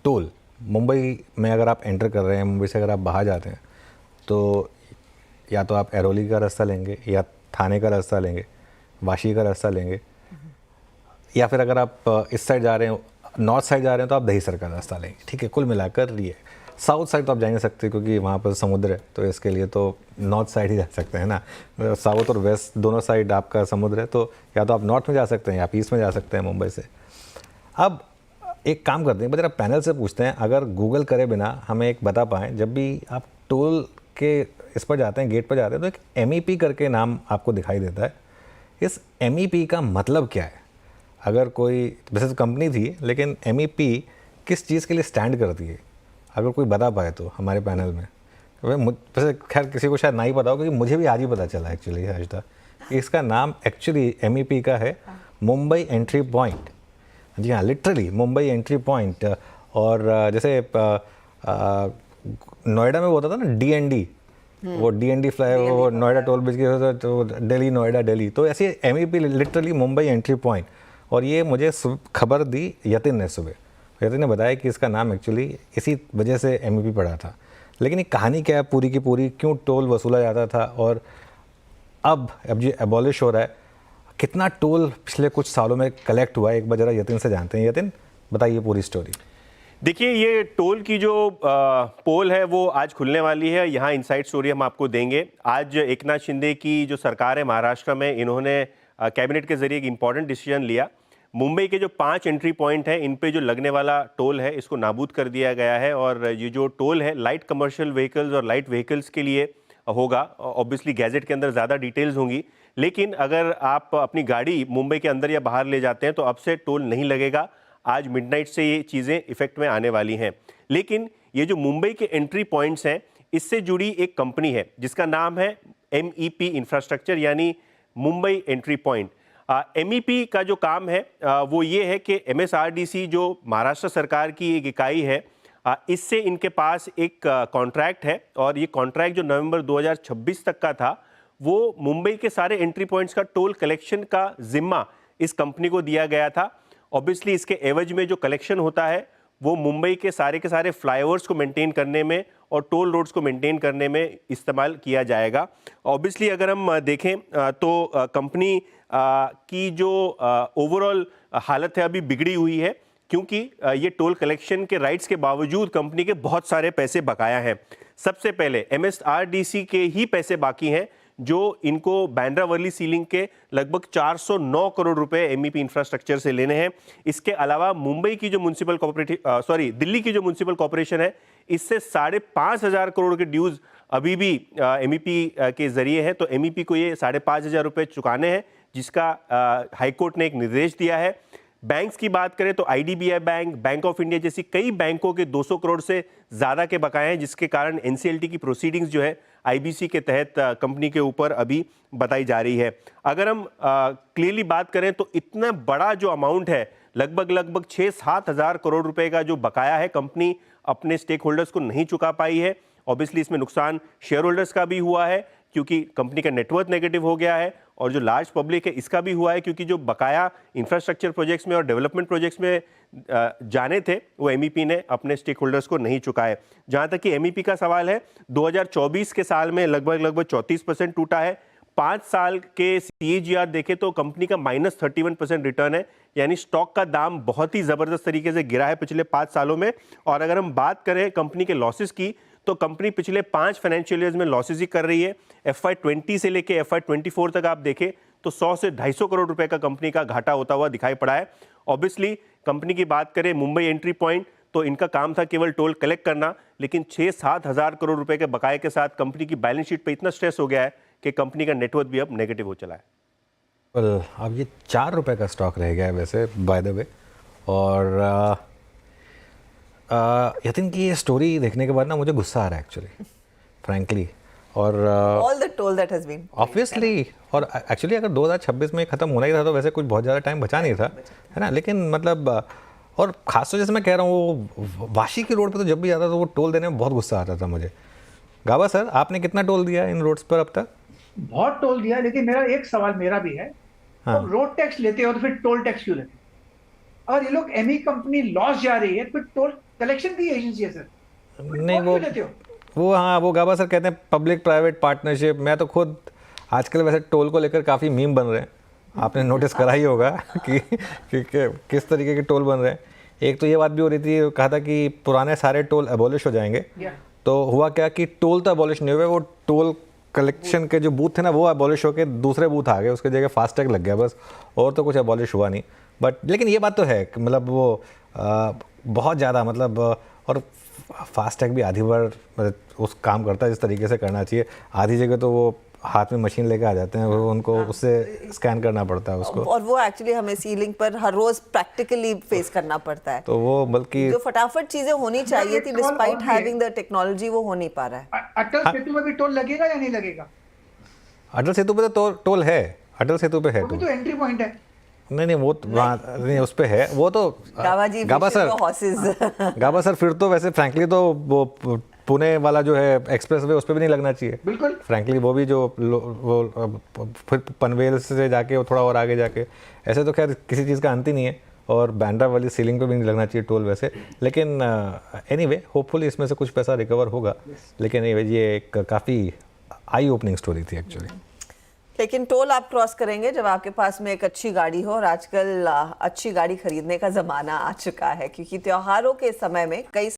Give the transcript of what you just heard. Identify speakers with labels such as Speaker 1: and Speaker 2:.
Speaker 1: Toll Mumbai में अगर आप एंटर कर रहे हैं, मुंबई से अगर आप बाहर जाते हैं, तो या तो आप एरोली का रास्ता लेंगे, या थाने का रास्ता लेंगे, वाशी का रास्ता लेंगे, या फिर अगर आप इस साइड जा रहे हैं, नॉर्थ साइड जा रहे हैं, तो आप दहीसर का रास्ता लेंगे। ठीक है, कुल मिलाकर ये साउथ साइड तो आप जा नहीं सकते क्योंकि वहाँ पर समुद्र है, तो इसके लिए तो नॉर्थ साइड ही जा सकते हैं ना। साउथ और वेस्ट दोनों साइड आपका समुद्र है, तो या तो आप नॉर्थ में जा सकते हैं या आप ईस्ट में जा सकते हैं मुंबई से। अब एक काम करते हैं, जरा पैनल से पूछते हैं, अगर गूगल करे बिना हमें एक बता पाएँ, जब भी आप टोल के इस पर जाते हैं, गेट पर जाते हैं, तो एक MEP करके नाम आपको दिखाई देता है। इस MEP का मतलब क्या है? अगर कोई, वैसे तो कंपनी थी, लेकिन MEP किस चीज़ के लिए स्टैंड करती है? अगर कोई बता पाए तो हमारे पैनल में। वैसे खैर किसी को शायद नहीं पता हो, क्योंकि मुझे भी आज ही पता चला एक्चुअली आज तक। इसका नाम एक्चुअली MEP का है मुंबई एंट्री पॉइंट। जी हाँ, लिटरली मुंबई एंट्री पॉइंट। और जैसे नोएडा में वो होता था ना DND, वो DND फ्लाई, वो नोएडा टोल ब्रिज के, तो दिल्ली नोएडा दिल्ली, तो ऐसे MEP literally Mumbai entry point. और ये मुझे खबर दी यतिन ने सुबह। यतिन ने बताया कि इसका नाम एक्चुअली इसी वजह से MEP पड़ा था। लेकिन ये कहानी क्या है पूरी की पूरी, क्यों टोल वसूला जाता था, और अब ये एबॉलिश हो रहा है, कितना टोल पिछले कुछ सालों में कलेक्ट हुआ है, एक बार जरा यतिन से जानते हैं। यतिन, बताइए पूरी स्टोरी।
Speaker 2: देखिए, ये टोल की जो पोल है वो आज खुलने वाली है। यहाँ इनसाइड स्टोरी हम आपको देंगे। आज एकनाथ शिंदे की जो सरकार है महाराष्ट्र में, इन्होंने कैबिनेट के जरिए एक इंपॉर्टेंट डिसीजन लिया। मुंबई के जो 5 एंट्री पॉइंट हैं, इन पे जो लगने वाला टोल है इसको नाबूद कर दिया गया है। और ये जो टोल है लाइट कमर्शियल व्हीकल्स और लाइट व्हीकल्स के लिए होगा। ऑब्वियसली गैजेट के अंदर ज़्यादा डिटेल्स होंगी, लेकिन अगर आप अपनी गाड़ी मुंबई के अंदर या बाहर ले जाते हैं तो अब से टोल नहीं लगेगा। आज मिडनाइट से ये चीज़ें इफेक्ट में आने वाली हैं। लेकिन ये जो मुंबई के एंट्री पॉइंट्स हैं, इससे जुड़ी एक कंपनी है जिसका नाम है MEP इंफ्रास्ट्रक्चर, यानी मुंबई एंट्री पॉइंट। MEP का जो काम है वो ये है कि MSRDC जो महाराष्ट्र सरकार की एक इकाई है, इससे इनके पास एक कॉन्ट्रैक्ट है। और ये कॉन्ट्रैक्ट जो नवंबर 2026 तक का था, वो मुंबई के सारे एंट्री पॉइंट्स का टोल कलेक्शन का जिम्मा इस कंपनी को दिया गया था। ऑब्वियसली इसके एवज में जो कलेक्शन होता है वो मुंबई के सारे फ्लाईओवर्स को मेंटेन करने में और टोल रोड्स को मेंटेन करने में इस्तेमाल किया जाएगा। ऑब्वियसली अगर हम देखें तो कंपनी की जो ओवरऑल हालत है अभी बिगड़ी हुई है, क्योंकि ये टोल कलेक्शन के राइट्स के बावजूद कंपनी के बहुत सारे पैसे बकाया हैं। सबसे पहले MSRDC के ही पैसे बाकी हैं, जो इनको बांद्रा वर्ली सीलिंग के लगभग 409 करोड़ रुपए MEP इंफ्रास्ट्रक्चर से लेने हैं। इसके अलावा मुंबई की जो म्युनिसिपल दिल्ली की जो म्युनिसिपल कॉर्पोरेशन है, इससे 5,500 करोड़ के ड्यूज अभी भी MEP के जरिए है। तो MEP को ये 5,500 रुपए चुकाने हैं, जिसका हाईकोर्ट ने एक निर्देश दिया है। बैंक्स की बात करें तो IDBI bank, bank of India जैसी कई बैंकों के 200 करोड़ से ज़्यादा के बकाए हैं, जिसके कारण NCLT की प्रोसीडिंग्स जो है IBC के तहत कंपनी के ऊपर अभी बताई जा रही है। अगर हम क्लियरली बात करें तो इतना बड़ा जो अमाउंट है, लगभग 6-7 हज़ार करोड़ रुपए का जो बकाया है, कंपनी अपने स्टेक होल्डर्स को नहीं चुका पाई है। ऑब्वियसली इसमें नुकसान शेयर होल्डर्स का भी हुआ है, क्योंकि कंपनी का नेटवर्थ नेगेटिव हो गया है, और जो लार्ज पब्लिक है इसका भी हुआ है, क्योंकि जो बकाया इंफ्रास्ट्रक्चर प्रोजेक्ट्स में और डेवलपमेंट प्रोजेक्ट्स में जाने थे वो MEP ने अपने स्टेक होल्डर्स को नहीं चुकाए। जहां तक कि MEP का सवाल है, 2024 के साल में लगभग 34% टूटा है। 5 साल के CAGR देखें तो कंपनी का -31% रिटर्न है, यानी स्टॉक का दाम बहुत ही जबरदस्त तरीके से गिरा है पिछले 5 सालों में। और अगर हम बात करें कंपनी के लॉसेस की, तो कंपनी पिछले 5 फाइनेंशियल ईयर्स में लॉसेस ही कर रही है। FY20 से लेके FY24 तक आप देखें तो 100 से 250 करोड़ रुपए का कंपनी का घाटा होता हुआ दिखाई पड़ा है। ऑब्वियसली कंपनी की बात करें मुंबई एंट्री पॉइंट, तो इनका काम था केवल टोल कलेक्ट करना, लेकिन 6-7 हज़ार करोड़ रुपए के बकाये के साथ कंपनी की बैलेंस शीट पे इतना स्ट्रेस हो गया है कि कंपनी का नेटवर्थ भी अब नेगेटिव हो चला है।
Speaker 1: अब ये 4 रुपए का स्टॉक रह गया है वैसे, बाय द वे। और यतिन की ये स्टोरी देखने के बाद ना मुझे गुस्सा आ रहा है एक्चुअली, फ्रैंकली। और
Speaker 3: all the toll that has been
Speaker 1: obviously, और एक्चुअली अगर 2026 में खत्म होना ही था तो वैसे कुछ बहुत ज़्यादा टाइम बचा नहीं था, है ना। लेकिन मतलब, और खासतौर जैसे मैं कह रहा हूँ, वो वाशी की रोड पे तो जब भी जाता था वो टोल देने में बहुत गुस्सा आता था मुझे। गाबा सर, आपने कितना टोल दिया इन रोड्स पर अब तक?
Speaker 4: बहुत टोल दिया, लेकिन मेरा एक सवाल मेरा भी है।
Speaker 1: हाँ।
Speaker 4: तो रोड टैक्स लेते हो तो फिर टोल टैक्स क्यों लेते हो? और ये लोग एमई कंपनी लॉस जा रही है, तो टोल कलेक्शन की एजेंसी है सर।
Speaker 1: नहीं
Speaker 4: टोल
Speaker 1: वो
Speaker 4: क्यों लेते हो?
Speaker 1: वो हाँ वो गाबा सर कहते हैं पब्लिक प्राइवेट पार्टनरशिप। मैं तो खुद आजकल वैसे टोल को लेकर काफ़ी मीम बन रहे हैं, आपने नोटिस करा ही होगा कि किस तरीके के टोल बन रहे हैं। एक तो ये बात भी हो रही थी, कहा था कि पुराने सारे टोल एबॉलिश हो जाएंगे। तो हुआ क्या कि टोल तो एबॉलिश नहीं हुए, वो टोल कलेक्शन के जो बूथ थे ना वो एबॉलिश होकर दूसरे बूथ आ गए, उसके जगह फास्टैग लग गया बस, और तो कुछ एबॉलिश हुआ नहीं। बट लेकिन ये बात तो है कि मतलब वो बहुत ज़्यादा मतलब और फास्टैग भी आधी बार मतलब उस काम करता है जिस तरीके से करना चाहिए, आधी जगह तो वो हाथ में मशीन लेके आ जाते हैं, वो उनको उससे स्कैन करना पड़ता है उसको,
Speaker 3: और वो एक्चुअली हमें सीलिंग पर हर रोज प्रैक्टिकली फेस करना पड़ता है।
Speaker 1: तो वो बल्कि
Speaker 3: जो फटाफट चीजें होनी चाहिए थी, डिस्पाइट हैविंग द टेक्नोलॉजी, वो हो नहीं पा रहा है।
Speaker 4: अटल सेतु में भी टोल लगेगा या नहीं लगेगा?
Speaker 1: अटल सेतु पे तो टोल है, अटल सेतु पे है
Speaker 4: वो भी
Speaker 1: टोल।
Speaker 4: तो एंट्री पॉइंट है।
Speaker 1: नहीं वो वहाँ नहीं उस पे है वो तो
Speaker 3: गाबा जी,
Speaker 1: गाबा सर
Speaker 3: हॉर्सेस।
Speaker 1: गाबा सर फिर तो वैसे फ्रैंकली तो वो पुणे वाला जो है एक्सप्रेस वे उस पर भी नहीं लगना चाहिए
Speaker 4: बिल्कुल।
Speaker 1: फ्रैंकली, वो भी जो वो फिर पनवेल से जाके वो थोड़ा और आगे जाके, ऐसे तो खैर किसी चीज़ का अंत ही नहीं है। और बैंड्रा वाली सीलिंग पे भी नहीं लगना चाहिए टोल वैसे, लेकिन एनीवे होपफुली इसमें से कुछ पैसा रिकवर होगा। लेकिन एनीवे ये एक काफ़ी आई ओपनिंग स्टोरी थी एक्चुअली।
Speaker 3: लेकिन टोल आप क्रॉस करेंगे जब आपके पास में एक अच्छी गाड़ी हो, और आजकल अच्छी गाड़ी खरीदने का ज़माना आ चुका है, क्योंकि त्योहारों के समय में कई